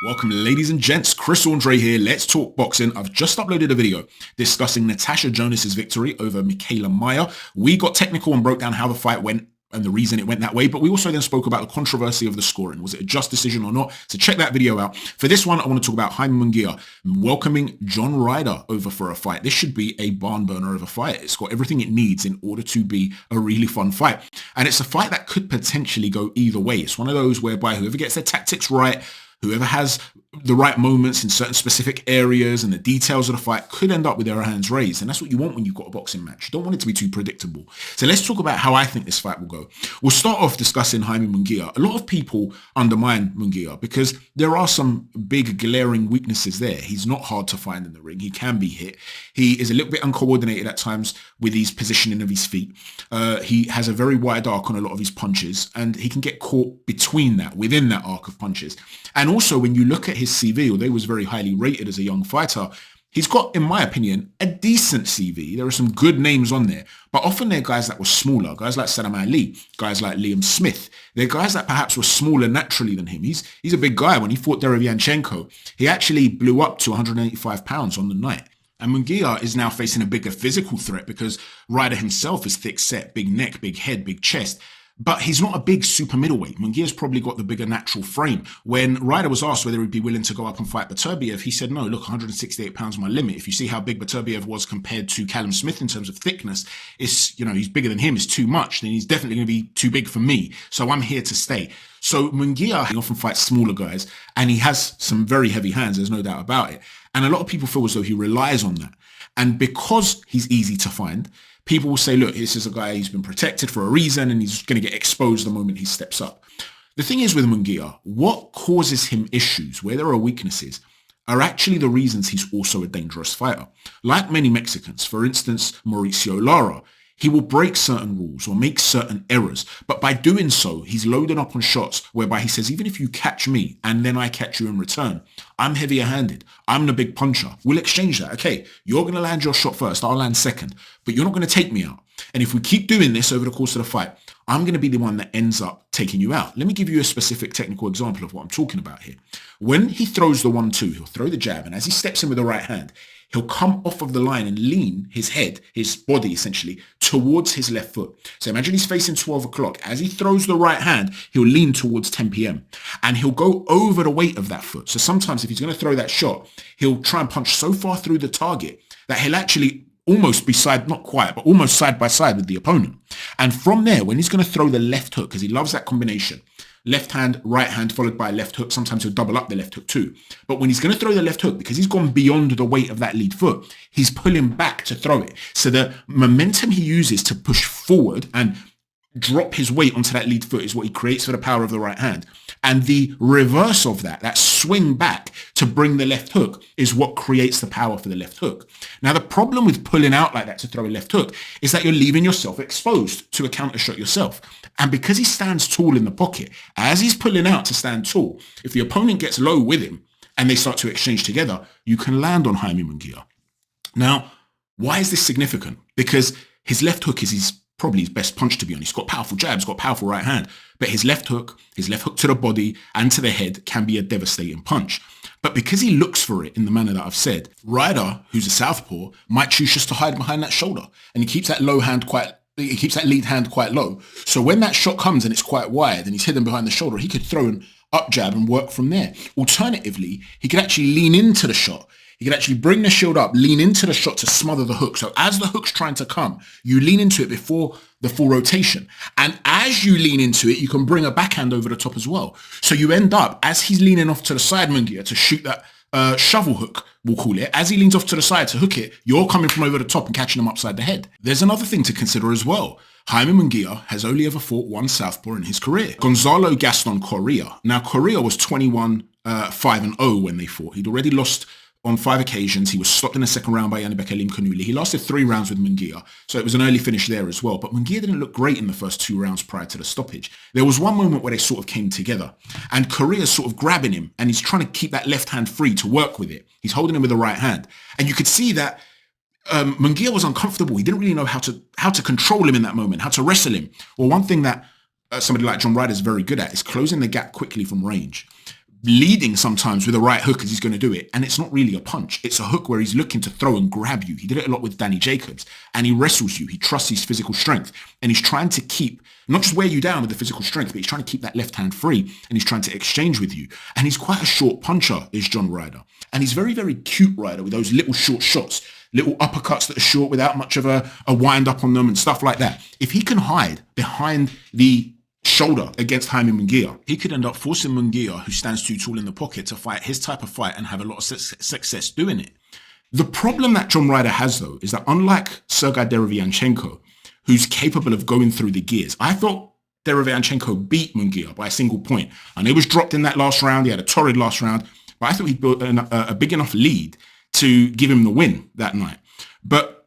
Welcome, ladies and gents. Chris Andre here. Let's talk boxing. I've just uploaded a video discussing Natasha Jonas's victory over Mikaela Mayer. We got technical and broke down how the fight went and the reason it went that way, but we also then spoke about the controversy of the scoring. Was it a just decision or not? So check that video out. For this one, I want to talk about Jaime Munguia welcoming John Ryder over for a fight. This should be a barn burner of a fight. It's got everything it needs in order to be a really fun fight. And it's a fight that could potentially go either way. It's one of those whereby whoever gets their tactics right, whoever has the right moments in certain specific areas and the details of the fight could end up with their hands raised. And that's what you want when you've got a boxing match. You don't want it to be too predictable. So let's talk about how I think this fight will go. We'll start off discussing Jaime Munguia. A lot of people undermine Munguia because there are some big glaring weaknesses there. He's not hard to find in the ring. He can be hit. He is a little bit uncoordinated at times with his positioning of his feet. He has a very wide arc on a lot of his punches, and he can get caught between that, within that arc of punches. And also, when you look at his CV, although he was very highly rated as a young fighter, he's got, in my opinion, a decent CV. There are some good names on there, but often they're guys that were smaller, guys like Saddam Ali, guys like Liam Smith. They're guys that perhaps were smaller naturally than him. He's a big guy. When he fought Derevianchenko, he actually blew up to 185 pounds on the night. And Munguia is now facing a bigger physical threat because Ryder himself is thick set, big neck, big head, big chest. But he's not a big super middleweight. Munguia's probably got the bigger natural frame. When Ryder was asked whether he'd be willing to go up and fight Beterbiev, he said, no, look, 168 pounds is my limit. If you see how big Beterbiev was compared to Callum Smith in terms of thickness, he's bigger than him, it's too much. Then he's definitely going to be too big for me. So I'm here to stay. So Munguia, he often fights smaller guys, and he has some very heavy hands, there's no doubt about it. And a lot of people feel as though he relies on that. And because he's easy to find, people will say, look, this is a guy who's been protected for a reason and he's going to get exposed the moment he steps up. The thing is with Munguia, what causes him issues, where there are weaknesses, are actually the reasons he's also a dangerous fighter. Like many Mexicans, for instance, Mauricio Lara, he will break certain rules or make certain errors, but by doing so, he's loading up on shots whereby he says, even if you catch me and then I catch you in return, I'm heavier handed. I'm the big puncher. We'll exchange that. Okay, you're going to land your shot first. I'll land second, but you're not going to take me out. And if we keep doing this over the course of the fight, I'm going to be the one that ends up taking you out. Let me give you a specific technical example of what I'm talking about here. When he throws the 1-2, he'll throw the jab, and as he steps in with the right hand, he'll come off of the line and lean his head, his body essentially, towards his left foot. So imagine he's facing 12 o'clock. As he throws the right hand, he'll lean towards 10 p.m. and he'll go over the weight of that foot. So sometimes if he's going to throw that shot, he'll try and punch so far through the target that he'll actually almost be not quite, but almost side by side with the opponent. And from there, when he's going to throw the left hook, because he loves that combination, left hand, right hand, followed by a left hook. Sometimes he'll double up the left hook too. But when he's going to throw the left hook, because he's gone beyond the weight of that lead foot, he's pulling back to throw it. So the momentum he uses to push forward and drop his weight onto that lead foot is what he creates for the power of the right hand. And the reverse of that swing back to bring the left hook, is what creates the power for the left hook. Now, the problem with pulling out like that to throw a left hook is that you're leaving yourself exposed to a counter shot yourself. And because he stands tall in the pocket, as he's pulling out to stand tall, if the opponent gets low with him and they start to exchange together, you can land on Jaime Munguia. Now, why is this significant? Because his left hook is probably his best punch, to be honest. He's got powerful jabs, got powerful right hand, but his left hook to the body and to the head can be a devastating punch. But because he looks for it in the manner that I've said, Ryder, who's a southpaw, might choose just to hide behind that shoulder, and he keeps that lead hand quite low. So when that shot comes and it's quite wide and he's hidden behind the shoulder, he could throw an up jab and work from there. Alternatively, he could actually lean into the shot. He can actually bring the shield up, lean into the shot to smother the hook. So as the hook's trying to come, you lean into it before the full rotation. And as you lean into it, you can bring a backhand over the top as well. So you end up, as he's leaning off to the side, Munguia, to shoot that shovel hook, we'll call it, as he leans off to the side to hook it, you're coming from over the top and catching him upside the head. There's another thing to consider as well. Jaime Munguia has only ever fought one southpaw in his career, Gonzalo Gaston Correa. Now, Correa was 21-5-0 when they fought. He'd already lost on 5 occasions. He was stopped in the second round by Yanibek Alim-Kanuli. He lasted 3 rounds with Munguia, so it was an early finish there as well. But Munguia didn't look great in the first 2 rounds prior to the stoppage. There was one moment where they sort of came together, and Correa's sort of grabbing him, and he's trying to keep that left hand free to work with it. He's holding him with the right hand. And you could see that Munguia was uncomfortable. He didn't really know how to control him in that moment, how to wrestle him. Well, one thing that somebody like John Ryder is very good at is closing the gap quickly from range. leading sometimes with a right hook as he's going to do it. And it's not really a punch. It's a hook where he's looking to throw and grab you. He did it a lot with Danny Jacobs, and he wrestles you. He trusts his physical strength, and he's trying to keep, not just wear you down with the physical strength, but he's trying to keep that left hand free, and he's trying to exchange with you. And he's quite a short puncher, is John Ryder. And he's very, very cute Ryder with those little short shots, little uppercuts that are short without much of a wind up on them and stuff like that. If he can hide behind the shoulder against Jaime Munguia, he could end up forcing Munguia, who stands too tall in the pocket, to fight his type of fight and have a lot of success doing it. The problem that John Ryder has, though, is that unlike Sergei Derevianchenko, who's capable of going through the gears, I thought Derevianchenko beat Munguia by a single point. And it was dropped in that last round. He had a torrid last round, but I thought he built a big enough lead to give him the win that night. But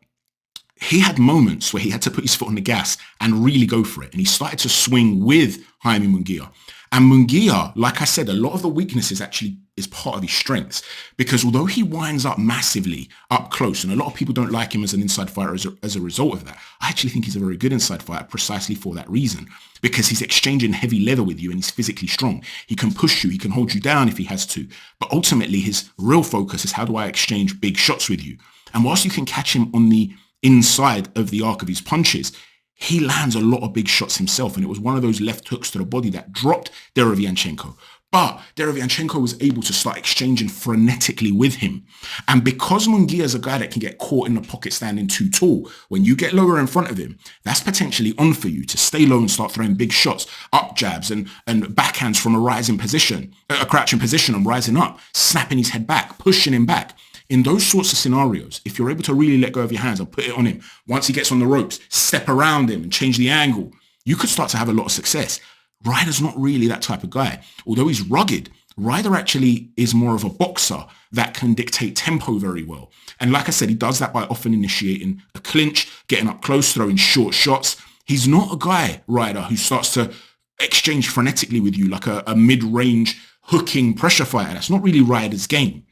he had moments where he had to put his foot on the gas and really go for it. And he started to swing with Jaime Munguia. And Munguia, like I said, a lot of the weaknesses actually is part of his strengths, because although he winds up massively up close, and a lot of people don't like him as an inside fighter as a result of that, I actually think he's a very good inside fighter precisely for that reason, because he's exchanging heavy leather with you and he's physically strong. He can push you, he can hold you down if he has to. But ultimately, his real focus is, how do I exchange big shots with you? And whilst you can catch him on the inside of the arc of his punches, he lands a lot of big shots himself. And it was one of those left hooks to the body that dropped Derevianchenko. But Derevianchenko was able to start exchanging frenetically with him. And because Munguia is a guy that can get caught in the pocket standing too tall, when you get lower in front of him, that's potentially on for you to stay low and start throwing big shots, up jabs and backhands from a rising position, a crouching position and rising up, snapping his head back, pushing him back. In those sorts of scenarios, if you're able to really let go of your hands and put it on him, once he gets on the ropes, step around him and change the angle, you could start to have a lot of success. Ryder's not really that type of guy. Although he's rugged, Ryder actually is more of a boxer that can dictate tempo very well. And like I said, he does that by often initiating a clinch, getting up close, throwing short shots. He's not a guy, Ryder, who starts to exchange frenetically with you like a mid-range hooking pressure fighter. That's not really Ryder's game.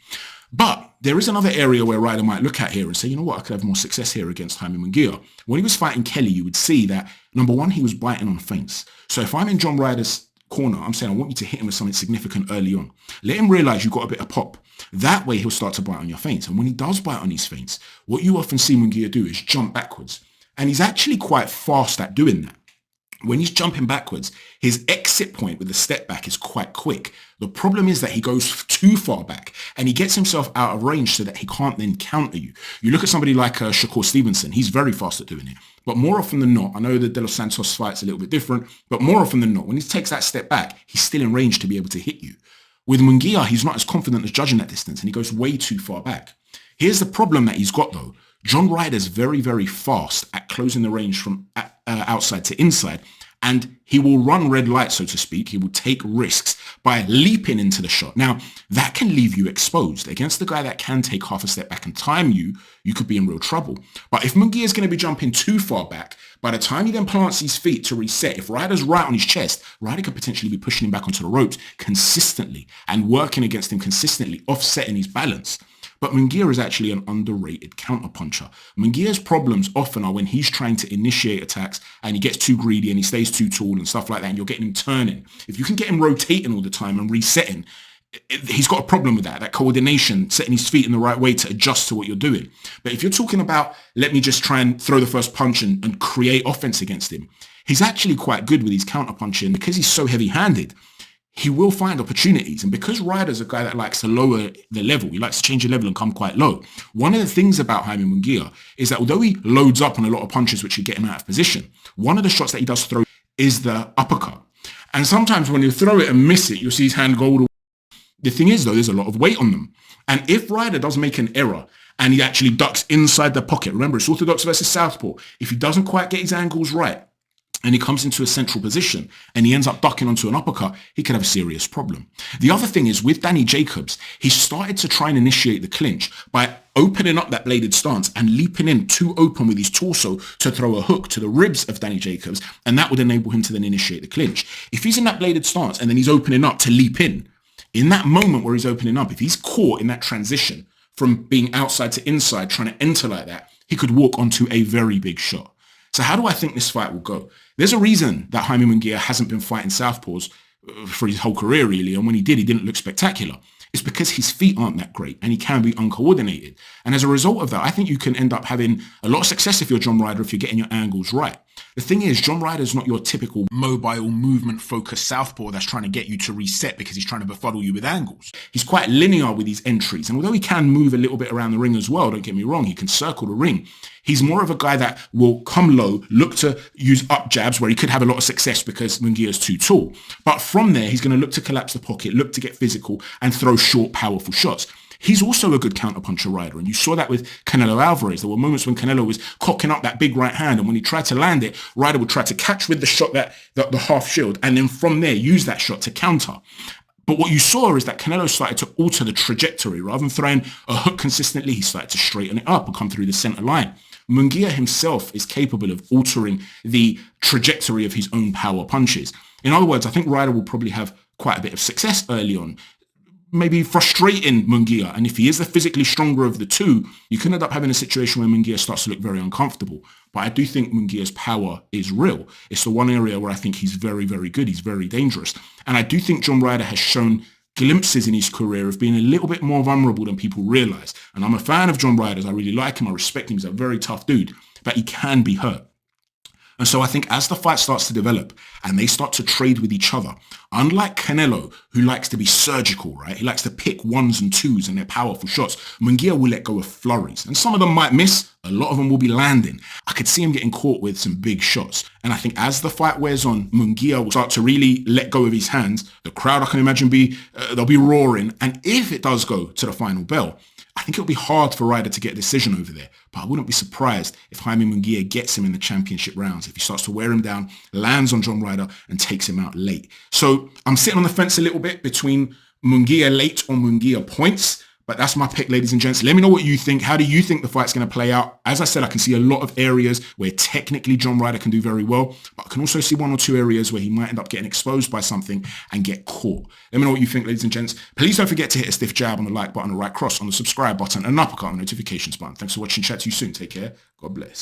But there is another area where Ryder might look at here and say, you know what, I could have more success here against Jaime Munguia. When he was fighting Kelly, you would see that, number one, he was biting on feints. So if I'm in John Ryder's corner, I'm saying I want you to hit him with something significant early on. Let him realize you've got a bit of pop. That way he'll start to bite on your feints. And when he does bite on his feints, what you often see Munguia do is jump backwards. And he's actually quite fast at doing that. When he's jumping backwards, his exit point with the step back is quite quick. The problem is that he goes too far back and he gets himself out of range so that he can't then counter you. You look at somebody like Shakur Stevenson, he's very fast at doing it. But more often than not, I know the De Los Santos fight's a little bit different, but more often than not, when he takes that step back, he's still in range to be able to hit you. With Munguia, he's not as confident as judging that distance and he goes way too far back. Here's the problem that he's got though. John Ryder's very, very fast at closing the range from outside to inside. And he will run red light, so to speak. He will take risks by leaping into the shot. Now, that can leave you exposed. Against the guy that can take half a step back and time you, you could be in real trouble. But if Munguia is going to be jumping too far back, by the time he then plants his feet to reset, if Ryder's right on his chest, Ryder could potentially be pushing him back onto the ropes consistently and working against him consistently, offsetting his balance. But Munguia is actually an underrated counterpuncher. Munguia's problems often are when he's trying to initiate attacks and he gets too greedy and he stays too tall and stuff like that, and you're getting him turning. If you can get him rotating all the time and resetting, he's got a problem with that coordination, setting his feet in the right way to adjust to what you're doing. But if you're talking about, let me just try and throw the first punch and create offense against him, he's actually quite good with his counterpunching. Because he's so heavy-handed, he will find opportunities. And because Ryder's a guy that likes to lower the level, he likes to change the level and come quite low. One of the things about Jaime Munguia is that although he loads up on a lot of punches which would get him out of position, one of the shots that he does throw is the uppercut. And sometimes when you throw it and miss it, you'll see his hand go all the way. The thing is though, there's a lot of weight on them. And if Ryder does make an error and he actually ducks inside the pocket, remember it's orthodox versus southpaw, if he doesn't quite get his angles right, and he comes into a central position and he ends up ducking onto an uppercut, he could have a serious problem. The other thing is with Danny Jacobs, he started to try and initiate the clinch by opening up that bladed stance and leaping in too open with his torso to throw a hook to the ribs of Danny Jacobs, and that would enable him to then initiate the clinch. If he's in that bladed stance and then he's opening up to leap in that moment where he's opening up, if he's caught in that transition from being outside to inside, trying to enter like that, he could walk onto a very big shot. So how do I think this fight will go? There's a reason that Jaime Munguia hasn't been fighting southpaws for his whole career, really. And when he did, he didn't look spectacular. It's because his feet aren't that great and he can be uncoordinated. And as a result of that, I think you can end up having a lot of success if you're John Ryder, if you're getting your angles right. The thing is, John Ryder's not your typical mobile, movement-focused southpaw that's trying to get you to reset because he's trying to befuddle you with angles. He's quite linear with his entries. And although he can move a little bit around the ring as well, don't get me wrong, he can circle the ring. He's more of a guy that will come low, look to use up jabs where he could have a lot of success because Munguia's too tall. But from there, he's going to look to collapse the pocket, look to get physical and throw short, powerful shots. He's also a good counterpuncher, Ryder, and you saw that with Canelo Alvarez. There were moments when Canelo was cocking up that big right hand, and when he tried to land it, Ryder would try to catch with the shot, the half shield, and then from there use that shot to counter. But what you saw is that Canelo started to alter the trajectory. Rather than throwing a hook consistently, he started to straighten it up and come through the center line. Munguia himself is capable of altering the trajectory of his own power punches. In other words, I think Ryder will probably have quite a bit of success early on, maybe frustrating Munguia. And if he is the physically stronger of the two, you can end up having a situation where Munguia starts to look very uncomfortable. But I do think Munguia's power is real. It's the one area where I think he's very, very good. He's very dangerous. And I do think John Ryder has shown glimpses in his career of being a little bit more vulnerable than people realize. And I'm a fan of John Ryder's. I really like him. I respect him. He's a very tough dude, but he can be hurt. And so I think as the fight starts to develop and they start to trade with each other, unlike Canelo, who likes to be surgical, right? He likes to pick ones and twos and their powerful shots. Munguia will let go of flurries. And some of them might miss. A lot of them will be landing. I could see him getting caught with some big shots. And I think as the fight wears on, Munguia will start to really let go of his hands. The crowd, I can imagine, they'll be roaring. And if it does go to the final bell, I think it'll be hard for Ryder to get a decision over there. But I wouldn't be surprised if Jaime Munguia gets him in the championship rounds, if he starts to wear him down, lands on John Ryder and takes him out late. So I'm sitting on the fence a little bit between Munguia late or Munguia points. But that's my pick, ladies and gents. Let me know what you think. How do you think the fight's going to play out? As I said, I can see a lot of areas where technically John Ryder can do very well, but I can also see one or two areas where he might end up getting exposed by something and get caught. Let me know what you think, ladies and gents. Please don't forget to hit a stiff jab on the like button, a right cross on the subscribe button, and an uppercut on the notifications button. Thanks for watching. Chat to you soon. Take care. God bless.